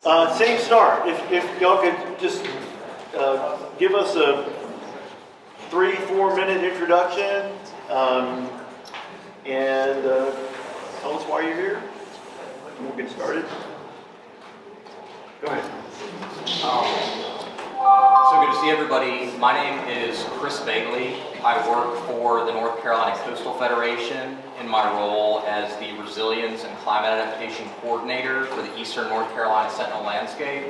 Same start. If y'all could just give us a 3-4 minute introduction and tell us why you're here. We'll get started. Go ahead. So good to see everybody. My name is Chris Bailey. I work for the North Carolina Coastal Federation in my role as the Resilience and Climate Adaptation Coordinator for the Eastern North Carolina Sentinel Landscape.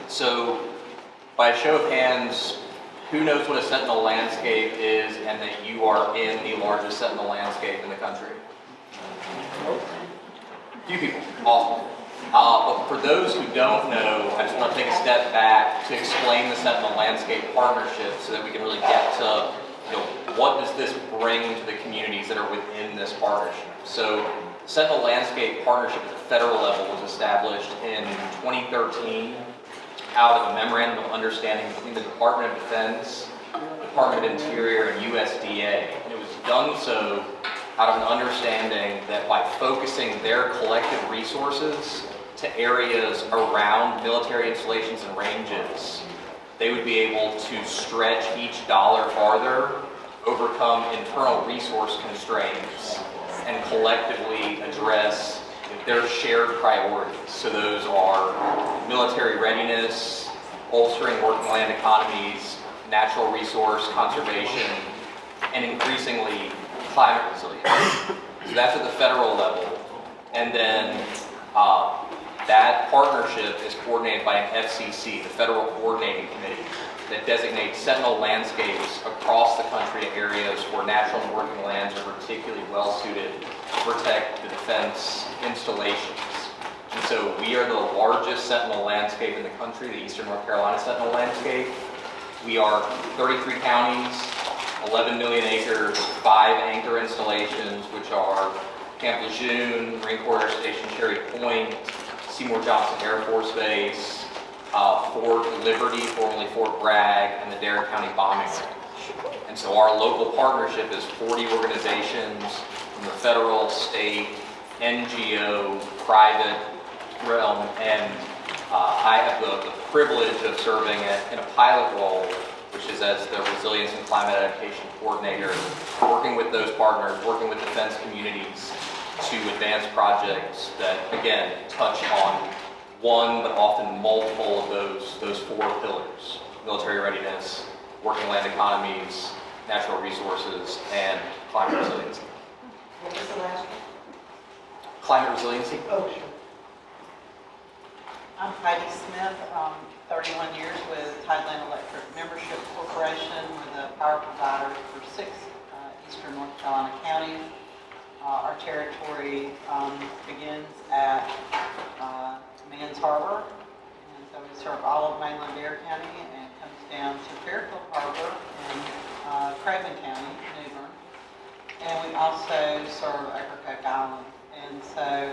So, by a show of hands, who knows what a Sentinel Landscape is and that you are in the largest Sentinel Landscape in the country? A few people. Awesome. But for those who don't know, I just want to take a step back to explain the Sentinel Landscape Partnership so that we can really get to, what does this bring to the communities that are within this partnership. So, Sentinel Landscape Partnership at the federal level was established in 2013 out of a memorandum of understanding between the Department of Defense, Department of Interior, and USDA. And it was done so out of an understanding that by focusing their collective resources to areas around military installations and ranges, they would be able to stretch each dollar farther, overcome internal resource constraints, and collectively address their shared priorities. So those are military readiness, bolstering working land economies, natural resource conservation, and increasingly climate resilience. So that's at the federal level. And then that partnership is coordinated by an FCC, the Federal Coordinating Committee, that designates Sentinel landscapes across the country to areas where natural and working lands are particularly well suited to protect the defense installations. And so we are the largest Sentinel landscape in the country, the Eastern North Carolina Sentinel landscape. We are 33 counties, 11 million acres, 5 anchor installations, which are Camp Lejeune, Marine Corps Air Station Cherry Point, Seymour Johnson Air Force Base, Fort Liberty, formerly Fort Bragg, and the Dare County Bombing Range. And so our local partnership is 40 organizations from the federal, state, NGO, private realm, and I have the privilege of serving in a pilot role, which is as the Resilience and Climate Adaptation Coordinator, working with those partners, working with defense communities to advance projects that, again, touch on one but often multiple of those 4 pillars: military readiness, working land economies, natural resources, and climate resiliency. What was the last one? Climate resiliency? Oh, sure. I'm Heidi Smith, 31 years with Tideland Electric Membership Corporation. We're the power provider for 6 Eastern North Carolina counties. Our territory begins at Mans Harbor, and so we serve all of mainland Dare County, and comes down to Fairfield Harbor in Craven County, Newbern. And we also serve Carteret-Craven Island. And so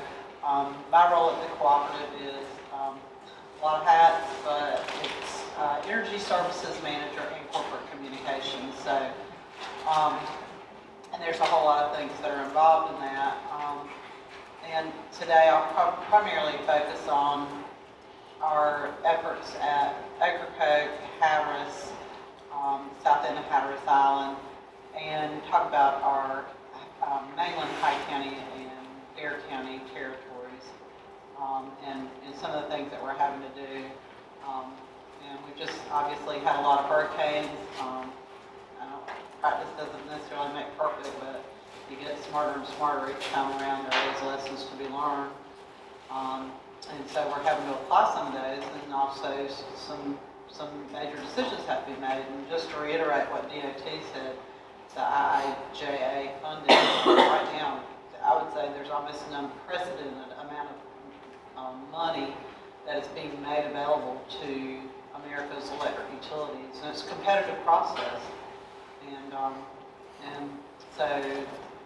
my role at the cooperative is a lot of hats, but it's Energy Services Manager and Corporate Communications. So, and there's a whole lot of things that are involved in that. And today I'll primarily focus on our efforts at Ocracoke, Hatteras, south end of Hatteras Island, and talk about our mainland Hyde County and Dare County territories, and some of the things that we're having to do. And we've just obviously had a lot of hurricanes. Practice doesn't necessarily make perfect, but you get smarter and smarter each time around. There are always lessons to be learned. And so we're having to apply some of those, and also some major decisions have to be made. And just to reiterate what DOT said, the IIJA funding right now, I would say there's almost an unprecedented amount of money that is being made available to America's electric utilities. And it's a competitive process. And so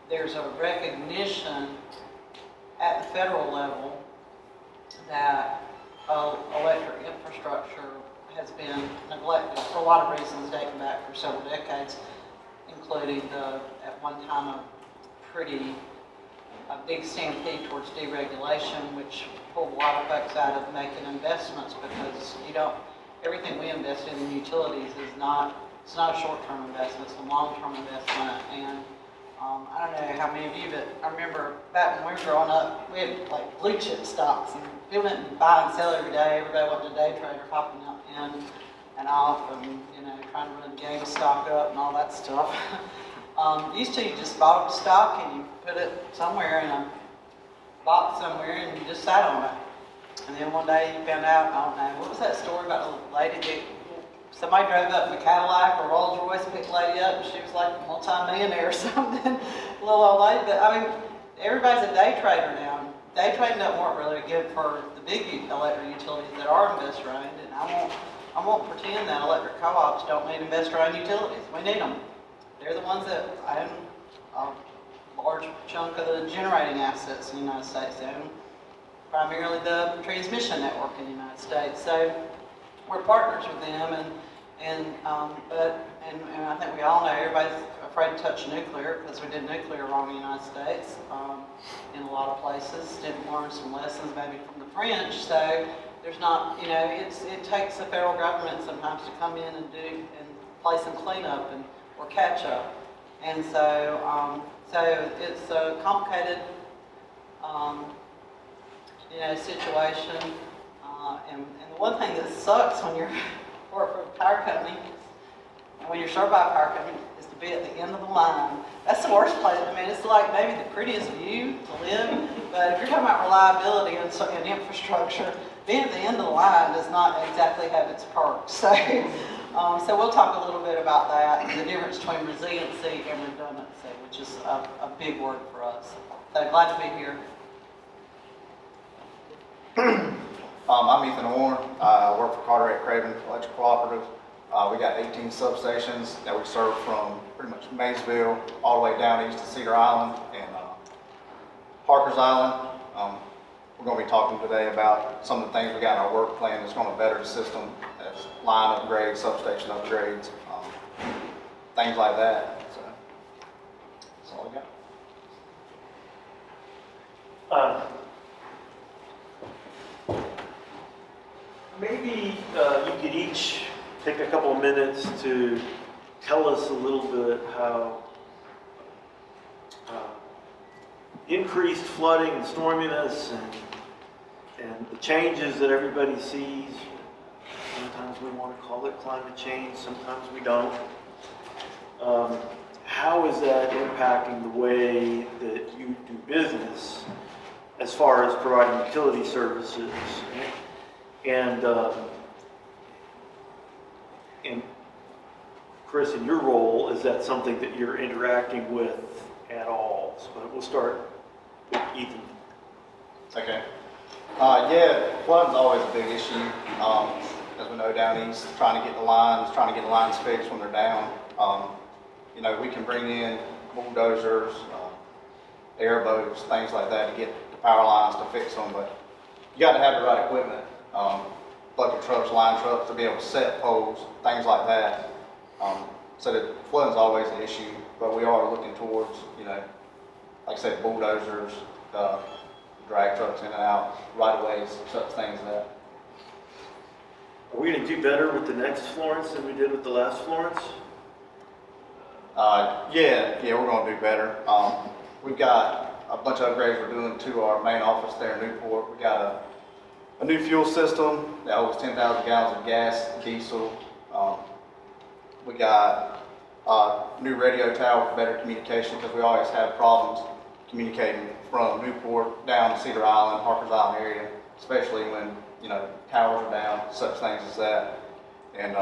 there's a recognition at the federal level that electric infrastructure has been neglected for a lot of reasons dating back for several decades, including at one time a pretty big stampede towards deregulation, which pulled a lot of folks out of making investments because everything we invest in utilities it's not a short-term investment, it's a long-term investment. And I don't know how many of you, but I remember back when we were growing up, we had like blue chip stocks and we went and buy and sell every day. Everybody wanted a day trader hopping out in and off and, trying to run GameStop up and all that stuff. Used to, you just bought a stock and you put it somewhere in a box somewhere and you just sat on it. And then one day you found out, I don't know, what was that story about a lady that somebody drove up in a Cadillac or Rolls Royce and picked the lady up and she was like a multi-millionaire or something, a little old lady. But I mean, everybody's a day trader now. Day trading doesn't work really good for the big electric utilities that are investor-owned. And I won't pretend that electric co-ops don't need investor-owned utilities. We need them. They're the ones that own a large chunk of the generating assets in the United States. They own primarily the transmission network in the United States. So we're partners with them, and I think we all know everybody's afraid to touch nuclear because we did nuclear wrong in the United States in a lot of places. Didn't learn some lessons maybe from the French. So there's not, it takes the federal government sometimes to come in and play some cleanup or catch up. And so it's a complicated situation. And the one thing that sucks when you're for a power company, and when you're served by a power company, is to be at the end of the line. That's the worst place. I mean, it's like maybe the prettiest view to live, but if you're talking about reliability and infrastructure, being at the end of the line does not exactly have its perks. So, so we'll talk a little bit about that, and the difference between resiliency and redundancy, which is a big word for us. So glad to be here. I'm Ethan Horne. I work for Carteret-Craven Electric Cooperative. We got 18 substations that we serve from pretty much Maysville all the way down east to Cedar Island and Parker's Island. We're going to be talking today about some of the things we got in our work plan that's going to better the system as line upgrades, substation upgrades, things like that. So that's all I got. Maybe you could each take a couple of minutes to tell us a little bit how increased flooding and storminess and the changes that everybody sees. Sometimes we want to call it climate change, sometimes we don't. How is that impacting the way that you do business as far as providing utility services? And Chris, in your role, is that something that you're interacting with at all? So we'll start with Ethan. Okay. Yeah, flooding's always a big issue. As we know down east, trying to get the lines fixed when they're down. We can bring in bulldozers, airboats, things like that to get the power lines to fix them, but you got to have the right equipment. Bucket trucks, line trucks to be able to set poles, things like that. So that flooding's always an issue, but we are looking towards, like I said, bulldozers, drag trucks in and out, right-of-ways, such things as that. Are we going to do better with the next Florence than we did with the last Florence? Yeah, we're going to do better. We've got a bunch of upgrades we're doing to our main office there in Newport. We got a new fuel system that holds 10,000 gallons of gas, diesel. We got a new radio tower for better communication because we always have problems communicating from Newport down to Cedar Island, Harper's Island area, especially when towers are down, such things as that. And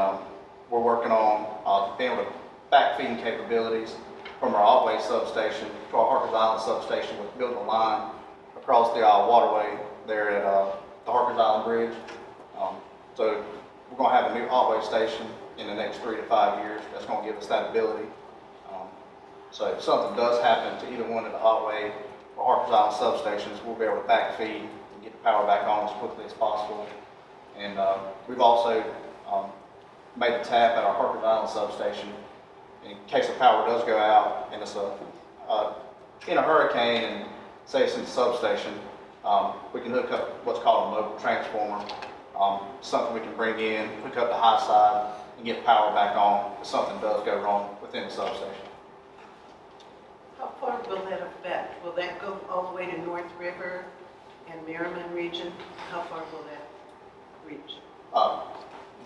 we're working on being able to backfeeding capabilities from our Otway substation to our Harper's Island substation with building a line across the waterway there at the Harper's Island Bridge. So we're going to have a new Otway station in the next 3 to 5 years. That's going to give us that ability. So if something does happen to either one of the Otway or Harper's Island substations, we'll be able to backfeed and get the power back on as quickly as possible. And we've also made a tap at our Harper's Island substation in case the power does go out and it's in a hurricane and say it's in the substation, we can hook up what's called a mobile transformer, something we can bring in, hook up the high side, and get power back on if something does go wrong within the substation. How far will that affect? Will that go all the way to North River and Merriman region? How far will that reach?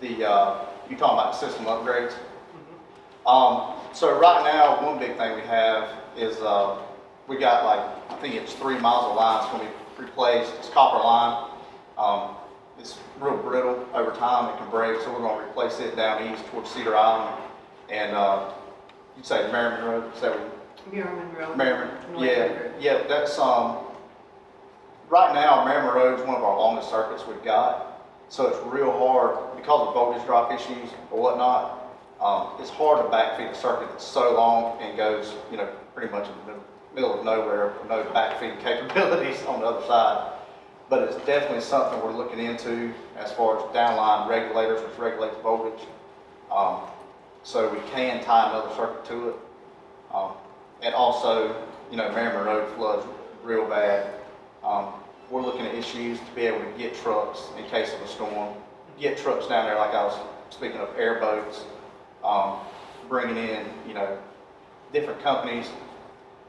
You talking about the system upgrades? So right now, one big thing we have is we got like, I think it's 3 miles of line that's going to be replaced. It's copper line. It's real brittle over time. It can break, so we're going to replace it down east towards Cedar Island. And you'd say Merriman Road, is that what? Merriman Road. Merriman, North yeah, River. yeah, that's, right now, Merriman Road is one of our longest circuits we've got. So it's real hard, because of voltage drop issues or whatnot, it's hard to backfeed a circuit that's so long and goes, pretty much in the middle of nowhere, with no backfeeding capabilities on the other side. But it's definitely something we're looking into as far as downline regulators, which regulates voltage. So we can tie another circuit to it. And also, Merriman Road floods real bad. We're looking at issues to be able to get trucks in case of a storm. Get trucks down there, like I was speaking of, airboats, bringing in, different companies,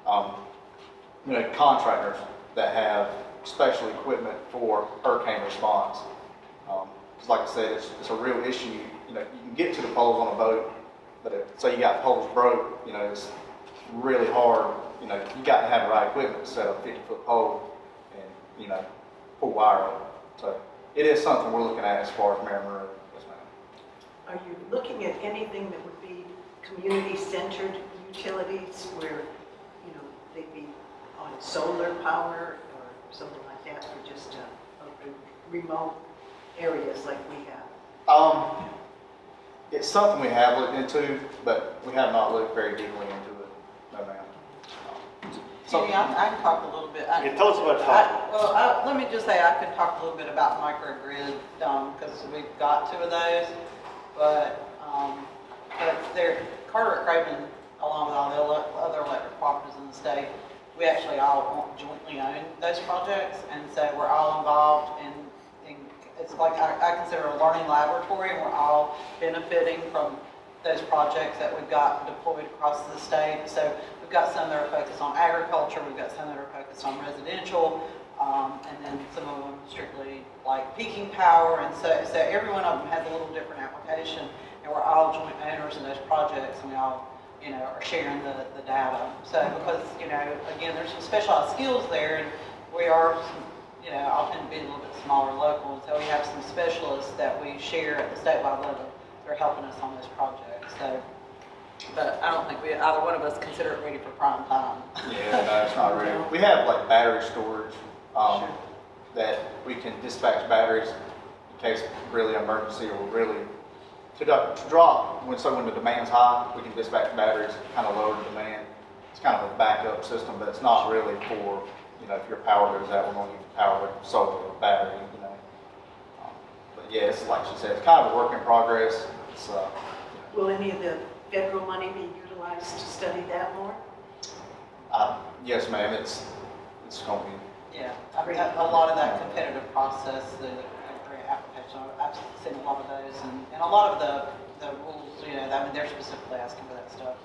contractors that have special equipment for hurricane response. Because like I said, it's a real issue. You can get to the poles on a boat, but say you got poles broke, it's really hard. You got to have the right equipment to set up a 50-foot pole and, pull wire up. So it is something we're looking at as far as Merriman Road. Yes, ma'am. Are you looking at anything that would be community-centered utilities where, they'd be on solar power or something like that for just remote areas like we have? It's something we have looked into, but we have not looked very deeply into it. No, ma'am. Judy, I can talk a little bit. Yeah, tell us about Todd. Let me just say, I could talk a little bit about microgrid, because we've got 2 of those, but Carteret-Craven, along with all the other electric cooperatives in the state, we actually all jointly own those projects, and so we're all involved in it's like I consider a learning laboratory, and we're all benefiting from those projects that we've got deployed across the state. So we've got some that are focused on agriculture, we've got some that are focused on residential, and then some of them strictly like peaking power, and so every one of them has a little different application, and we're all joint owners in those projects, and we all are sharing the data. So because, again, there's some specialized skills there, and we are, all tend to be a little bit smaller local, and so we have some specialists that we share at the statewide level. They're helping us on this project. So, but I don't think either one of us consider it ready for prime time. Yeah, no, it's not ready. We have like battery storage that we can dispatch batteries in case really emergency or really to drop when the demand's high. We can dispatch batteries, kind of lower the demand. It's kind of a backup system, but it's not really for if your power goes out, we're going to use power with solar or battery. But yeah, it's like she said, it's kind of a work in progress. It's, Will any of the federal money be utilized to study that more? Yes, ma'am. It's going to be. Yeah, a lot of that competitive process, the grant application, I've seen a lot of those, and a lot of the rules, they're specifically asking for that stuff.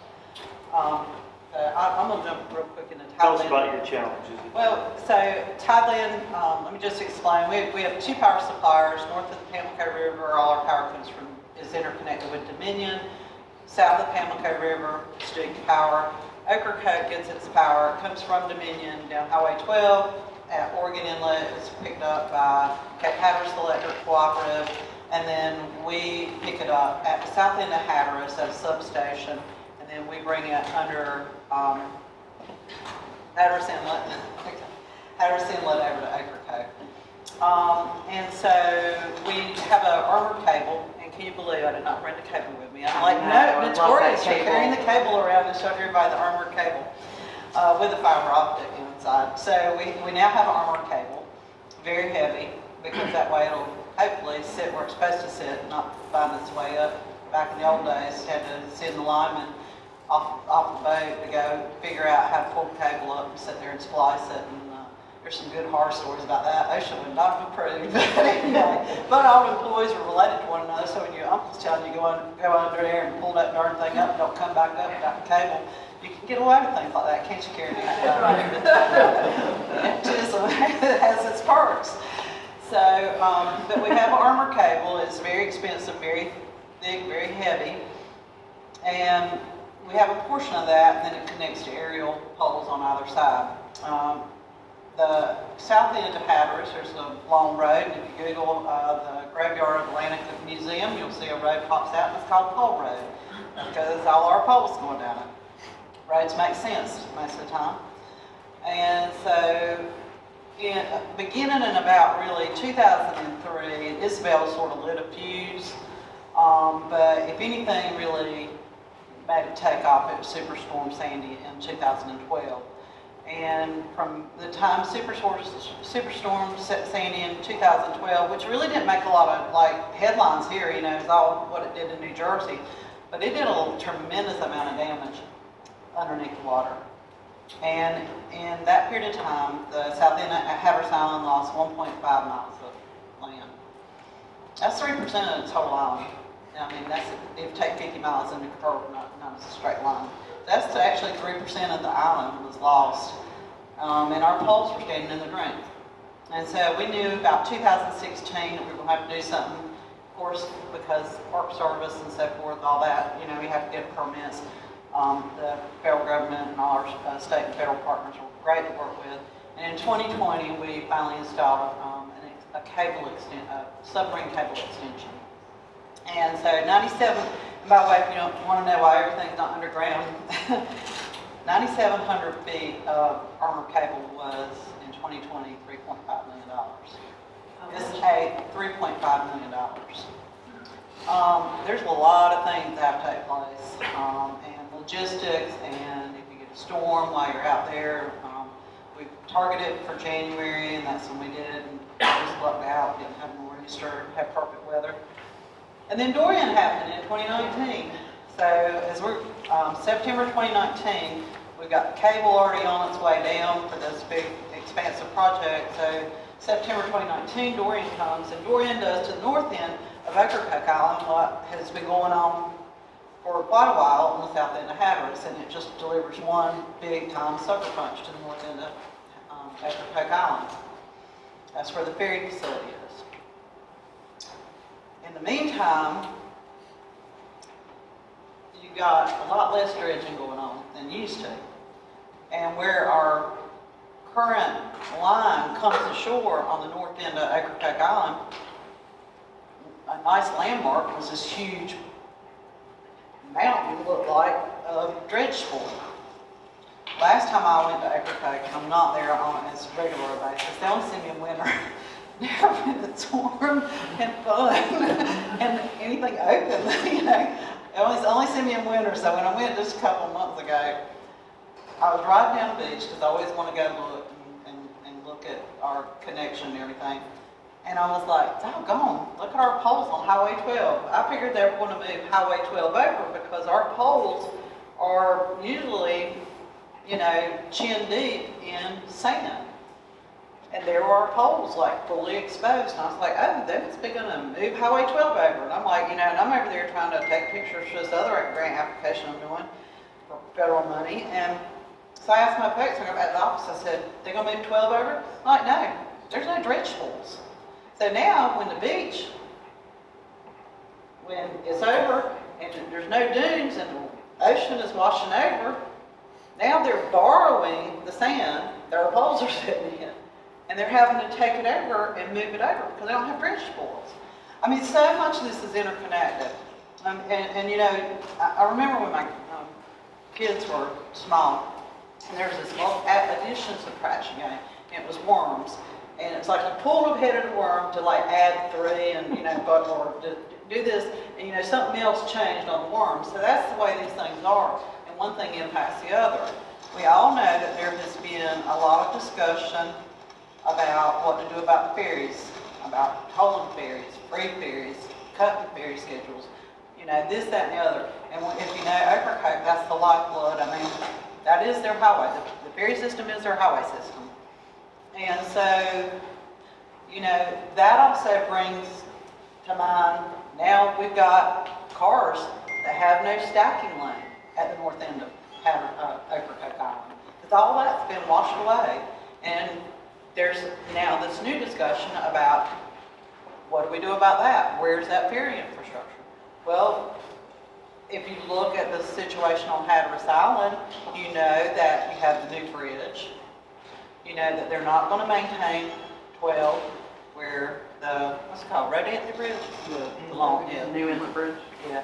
I'm going to jump real quick into Thailand. Tell us about your challenges. Well, so Thailand, let me just explain. We have 2 power suppliers. North of the Pamlico River, all our power is interconnected with Dominion. South of the Pamlico River, Street Power. Ocracoke gets its power. It comes from Dominion down Highway 12 at Oregon Inlet. It's picked up by Cape Hatteras Electric Cooperative, and then we pick it up at the south end of Hatteras at a substation, and then we bring it under Hatteras Inlet over to Ocracoke. And so we have an armored cable, and can you believe I did not bring the cable with me? I'm like, I no, love notorious that for carrying the cable around and showing everybody the armored cable with a fiber optic inside. So we now have an armored cable, very heavy, because that way it'll hopefully sit where it's supposed to sit, not find its way up. Back in the old days, you had to send the lineman off the boat to go figure out how to pull the cable up and sit there and splice it, and There's some good horror stories about that. OSHA would not have approved. But anyway, but all the employees were related to one another, so when your uncle's telling you go under there and pull that darn thing up, don't come back up without the cable, you can get away with things like that, can't you, Karen? It has its perks. So, but we have armor cable. It's very expensive, very thick, very heavy. And we have a portion of that, and then it connects to aerial poles on either side. The south end of Hatteras, there's a long road, and if you Google the Graveyard of Atlantic Museum, you'll see a road pops out, and it's called Pole Road, because all our poles going down it. Roads make sense most of the time. And so, beginning in about really 2003, Isabel sort of lit a fuse, but if anything really made it take off, it was Superstorm Sandy in 2012. And from the time Superstorm Sandy in 2012, which really didn't make a lot of like headlines here, you know, is all what it did in New Jersey, but it did a tremendous amount of damage underneath the water. And in that period of time, the south end of Hatteras Island lost 1.5 miles of land. That's 3% of the total island. I mean, that's if you take 50 miles into curve, not as a straight line. That's actually 3% of the island was lost, and our poles were standing in the drain. And so we knew about 2016 that we were going to have to do something, of course, because Park Service and so forth, all that, you know, we have to get permits. The federal government and all our state and federal partners were great to work with. And in 2020, we finally installed a submarine cable extension. And so 97, by the way, if you don't want to know why everything's not underground, 9,700 feet of armor cable was, in 2020, $3.5 million. This is $3.5 million. There's a lot of things that have to take place, and logistics, and if you get a storm while you're out there, we targeted for January, and that's when we did, and we just lucked out, didn't have a nor'easter, had perfect weather. And then Dorian happened in 2019. So as we're, September 2019, we've got the cable already on its way down for this big, expansive project. So September 2019, Dorian comes, and Dorian does to the north end of Carteret-Craven Island what has been going on for quite a while on the south end of Hatteras, and it just delivers one big time sucker punch to the north end of Carteret-Craven Island. That's where the ferry facility is. In the meantime, you've got a lot less dredging going on than you used to. And where our current line comes ashore on the north end of Carteret-Craven Island, a nice landmark was this huge mountain, looked like, of dredge spoil. Last time I went to Carteret-Craven, I'm not there on a regular basis. They only see me in winter. Never been it's warm and fun and anything open, you know. They only see me in winter, so when I went just a couple of months ago, I was riding down the beach because I always want to go look and look at our connection and everything. And I was like, doggone, look at our poles on Highway 12. I figured they were going to move Highway 12 over because our poles are usually, you know, chin deep in sand. And there were our poles, like, fully exposed. And I was like, oh, they must be going to move Highway 12 over. And I'm like, you know, and I'm over there trying to take pictures for this other grant application I'm doing for federal money. And so I asked my folks, when I got back to the office, I said, they're going to move 12 over? I'm like, no, there's no dredge pools. So now, when the beach, when it's over, and there's no dunes, and the ocean is washing over, now they're borrowing the sand that our poles are sitting in. And they're having to take it over and move it over because they don't have dredge spoils. I mean, so much of this is interconnected. And you know, I remember when my kids were small, and there was this little addition subtraction game, and it was worms. And it's like you pull the head of the worm to like add 3 and, you know, or to do this, and you know, something else changed on the worm. So that's the way these things are, and one thing impacts the other. We all know that there has been a lot of discussion about what to do about the ferries, about tolling ferries, free ferries, cutting ferry schedules, you know, this, that, and the other. And if you know Carteret-Craven, that's the lifeblood. I mean, that is their highway. The ferry system is their highway system. And so, you know, that also brings to mind, now we've got cars that have no stacking lane at the north end of Ocracoke Island. Because all that's been washed away. And there's now this new discussion about what do we do about that? Where's that ferry infrastructure? Well, if you look at the situation on Hatteras Island, you know that you have the new bridge. You know that they're not going to maintain 12 where the, what's it called, Rodanthe Bridge? The long, yeah. New Inlet Bridge? Yeah.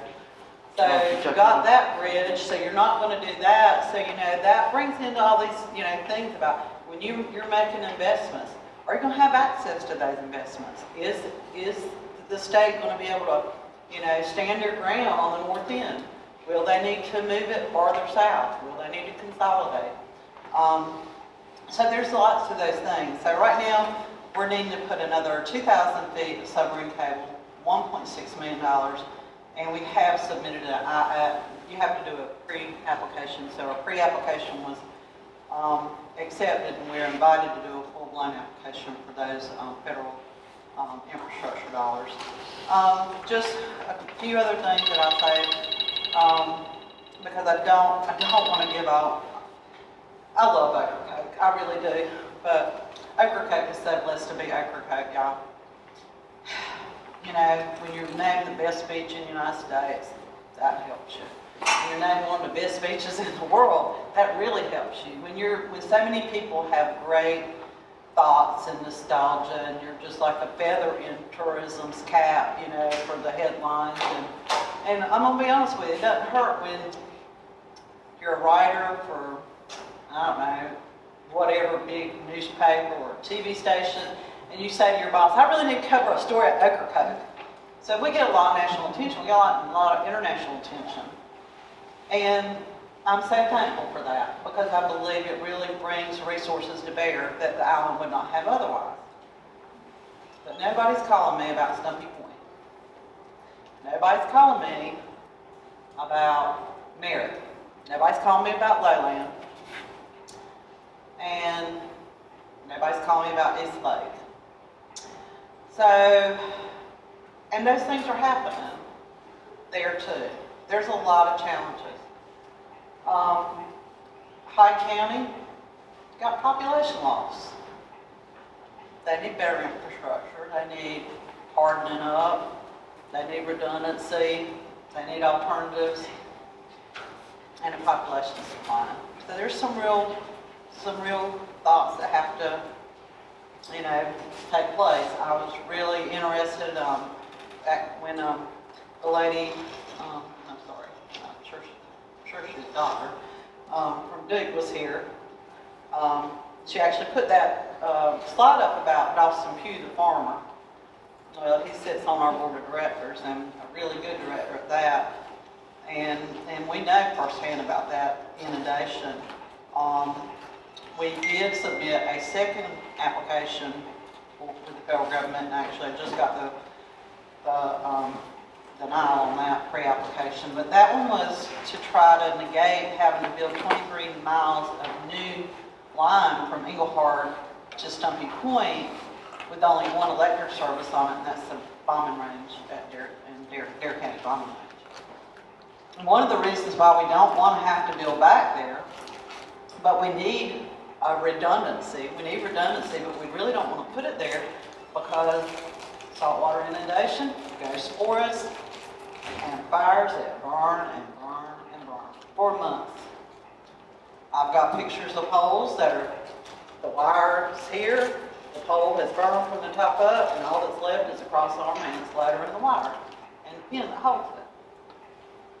So you got that bridge, so you're not going to do that. So, you know, that brings into all these, you know, things about when you're making investments, are you going to have access to those investments? Is the state going to be able to, you know, stand their ground on the north end? Will they need to move it farther south? Will they need to consolidate? So there's lots of those things. So right now, we're needing to put another 2,000 feet of submarine cable, $1.6 million, and we have submitted you have to do a pre-application. So our pre-application was accepted, and we're invited to do a full-blown application for those federal infrastructure dollars. Just a few other things that I'll say, because I don't want to give out. I love Ocracoke, I really do, but Ocracoke is so blessed to be Ocracoke, y'all. You know, when you're named the best beach in the United States, that helps you. When you're named one of the best beaches in the world, that really helps you. When so many people have great thoughts and nostalgia, and you're just like a feather in tourism's cap, you know, for the headlines. And I'm gonna be honest with you, it doesn't hurt when you're a writer for, I don't know, whatever big newspaper or TV station, and you say to your boss, I really need to cover a story at Ocracoke. So we get a lot of national attention, we get a lot of international attention. And I'm so thankful for that, because I believe it really brings resources to bear that the island would not have otherwise. But nobody's calling me about Stumpy Point. Nobody's calling me about Merritt. Nobody's calling me about Lowland. And nobody's calling me about East Lake. So, and those things are happening there too. There's a lot of challenges. Hyde County got population loss. They need better infrastructure. They need hardening up. They need redundancy. They need alternatives. And the population is declining. So there's some real thoughts that have to, you know, take place. I was really interested back when the lady, I'm sorry, Church's daughter from Duke was here. She actually put that slide up about Dawson Pugh, the farmer. Well, he sits on our board of directors, and a really good director at that. And we know firsthand about that inundation. We did submit a second application for the federal government, and actually I just got the denial on that pre-application. But that one was to try to negate having to build 23 miles of new line from Englehart to Stumpy Point with only one electric service on it, and that's the bombing range at Dare County bombing range. And one of the reasons why we don't want to have to build back there, but we need redundancy. We need redundancy, but we really don't want to put it there because saltwater inundation goes forest and fires that burn and burn and burn for months. I've got pictures of poles that are, the wire's here, the pole has burned from the top up, and all that's left is a cross arm and it's ladder in the wire and the pin that holds it.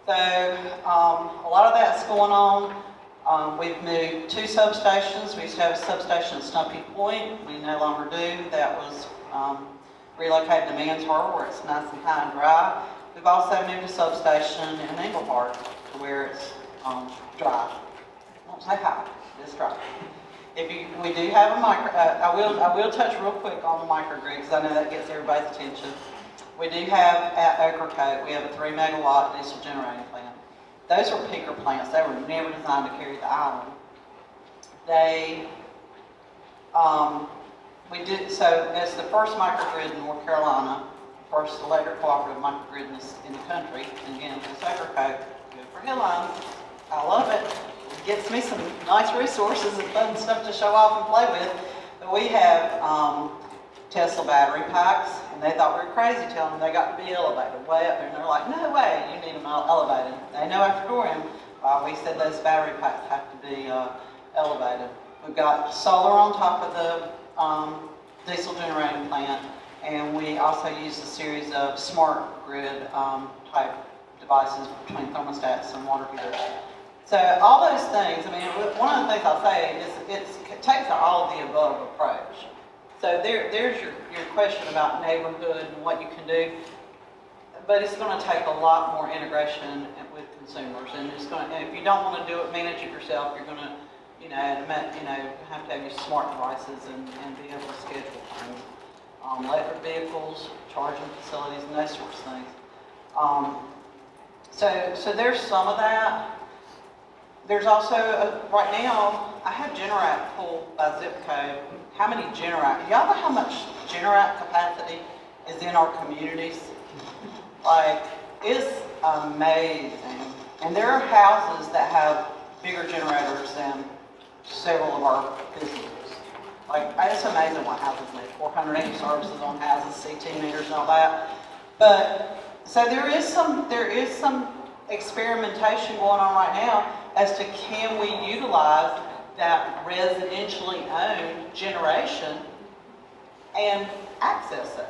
So a lot of that's going on. We've moved 2 substations. We used to have a substation at Stumpy Point. We no longer do. That was relocated to Mans Harbor where it's nice and high and dry. We've also moved a substation in Englehart to where it's dry. I won't say high, it's dry. We do have a I will touch real quick on the microgrid because I know that gets everybody's attention. We do have at Ocracoke, we have a 3 megawatt diesel generating plant. Those were peaker plants. They were never designed to carry the island. They We did, so as the first microgrid in North Carolina, first electric cooperative microgrid in the country, and again, it's Carteret-Craven, good for hill lines. I love it. It gets me some nice resources and fun stuff to show off and play with. But we have Tesla battery packs, and they thought we were crazy telling them they got to be elevated way up there. And they're like, no way, you need them elevated. They know after Dorian, we said those battery packs have to be elevated. We've got solar on top of the diesel generating plant, and we also use a series of smart grid type devices between thermostats and water heaters. So all those things, I mean, one of the things I'll say is it takes an all of the above approach. So there's your question about neighborhood and what you can do, but it's going to take a lot more integration with consumers, and it's going to, and if you don't want to do it, manage it yourself, you're going to, have to have your smart devices and be able to schedule things. Electric vehicles, charging facilities, and those sorts of things. So there's some of that. There's also, right now, I have Generac pulled by zip code. How many Generac? Y'all know how much Generac capacity is in our communities? Like, it's amazing. And there are houses that have bigger generators than several of our businesses. Like, it's amazing what houses make. 480 services on houses, CT meters and all that. But, so there is some experimentation going on right now as to can we utilize that residentially owned generation and access it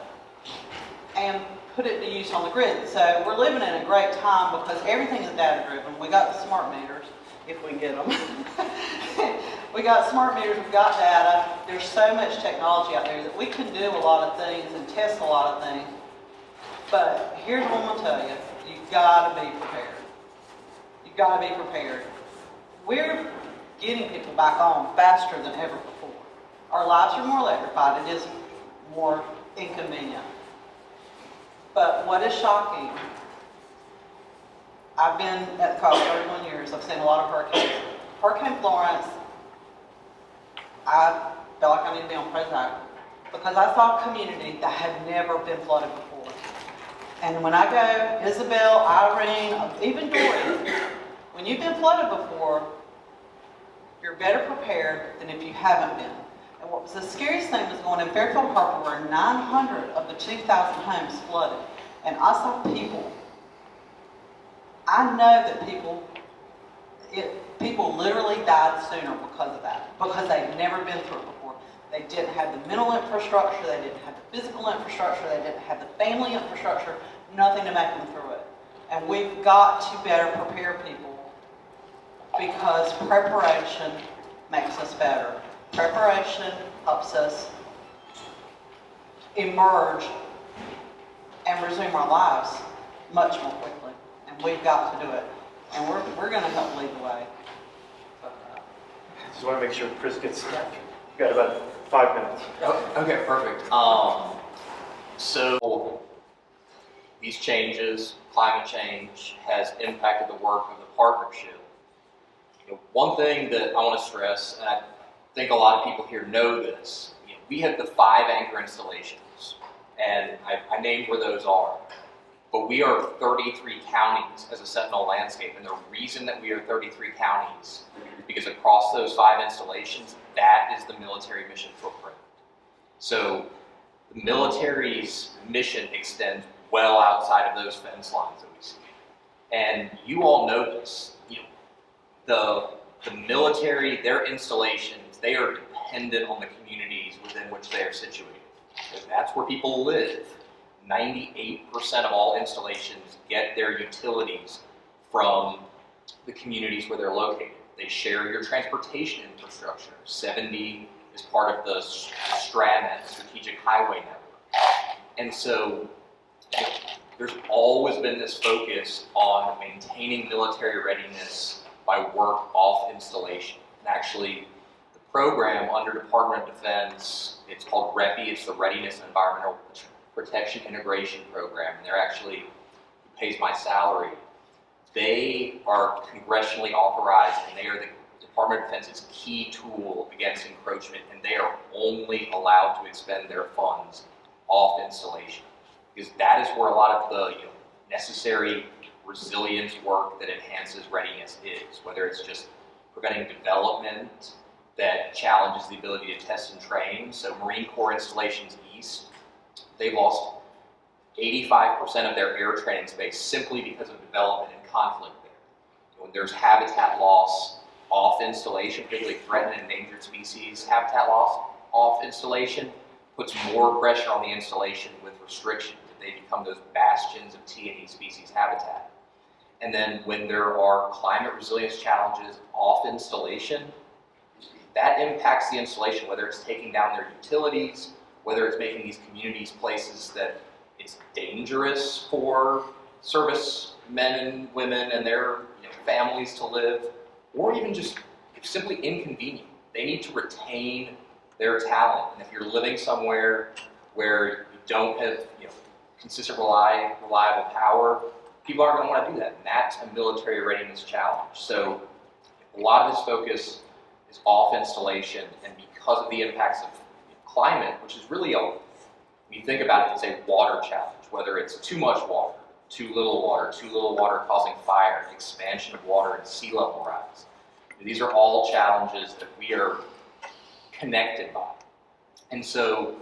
and put it to use on the grid. So we're living in a great time because everything is data driven. We got the smart meters, if we can get them. We got smart meters, we've got data. There's so much technology out there that we can do a lot of things and test a lot of things. But here's what I'm gonna tell you. You've gotta be prepared. You've gotta be prepared. We're getting people back on faster than ever before. Our lives are more electrified. It is more inconvenient. But what is shocking, I've been at the college 31 years. I've seen a lot of hurricanes. Hurricane Florence, I felt like I needed to be on Prozac because I saw a community that had never been flooded before. And when I go, Isabel, Irene, even Dorian, when you've been flooded before, you're better prepared than if you haven't been. And what was the scariest thing was going in Fairfield Harbor where 900 of the 2,000 homes flooded. And I saw people. I know that people literally died sooner because of that, because they'd never been through it before. They didn't have the mental infrastructure, they didn't have the physical infrastructure, they didn't have the family infrastructure, nothing to make them through it. And we've got to better prepare people because preparation makes us better. Preparation helps us emerge and resume our lives much more quickly. And we've got to do it. And we're going to help lead the way. Just want to make sure Chris gets back. You've got about 5 minutes. Okay, perfect. So these changes, climate change, has impacted the work of the partnership. One thing that I want to stress, and I think a lot of people here know this, we have the 5 anchor installations, and I named where those are. But we are 33 counties as a Sentinel landscape, and the reason that we are 33 counties is because across those 5 installations, that is the military mission footprint. So the military's mission extends well outside of those fence lines that we see. And you all know this. The military, their installations, they are dependent on the communities within which they are situated. Because that's where people live. 98% of all installations get their utilities from the communities where they're located. They share your transportation infrastructure. 70 is part of the STRANET, Strategic Highway Network. And so there's always been this focus on maintaining military readiness by work off installation. And actually, the program under Department of Defense, it's called REPI, it's the Readiness and Environmental Protection Integration Program. And they're actually, who pays my salary, they are congressionally authorized and they are the Department of Defense's key tool against encroachment, and they are only allowed to expend their funds off installation, because that is where a lot of the necessary resilience work that enhances readiness is, whether it's just preventing development that challenges the ability to test and train. So Marine Corps installations east, they've lost 85% of their air training space simply because of development and conflict there. When there's habitat loss off installation, particularly threatened and endangered species, habitat loss off installation puts more pressure on the installation with restrictions. They become those bastions of T&E species habitat. And then when there are climate resilience challenges off installation, that impacts the installation, whether it's taking down their utilities, whether it's making these communities places that it's dangerous for service men and women and their families to live, or even just simply inconvenient. They need to retain their talent. And if you're living somewhere where you don't have consistent, reliable power, people aren't going to want to do that. And that's a military readiness challenge. So a lot of this focus is off installation, and because of the impacts of climate, which is really when you think about it, it's a water challenge, whether it's too much water, too little water causing fire, expansion of water, and sea level rise. These are all challenges that we are connected by. And so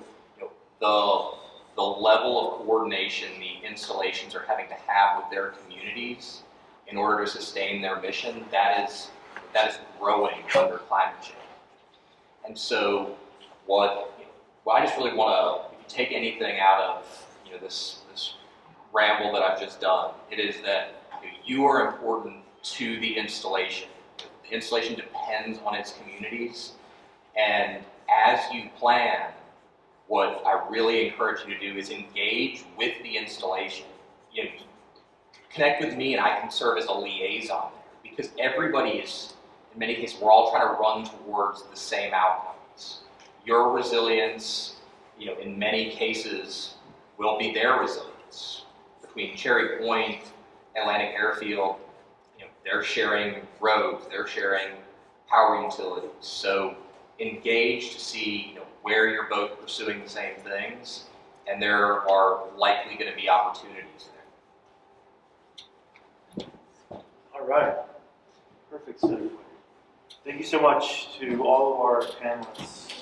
the level of coordination the installations are having to have with their communities in order to sustain their mission, that is growing under climate change. And so what I just really want to, if you take anything out of this ramble that I've just done, it is that you are important to the installation. The installation depends on its communities, and as you plan, what I really encourage you to do is engage with the installation. Connect with me, and I can serve as a liaison there, because everybody is, in many cases, we're all trying to run towards the same outcomes. Your resilience, in many cases, will be their resilience. Between Cherry Point, Atlantic Airfield, they're sharing roads, they're sharing power utilities. So engage to see where you're both pursuing the same things, and there are likely going to be opportunities there. All right. Perfect segue. Thank you so much to all of our panelists.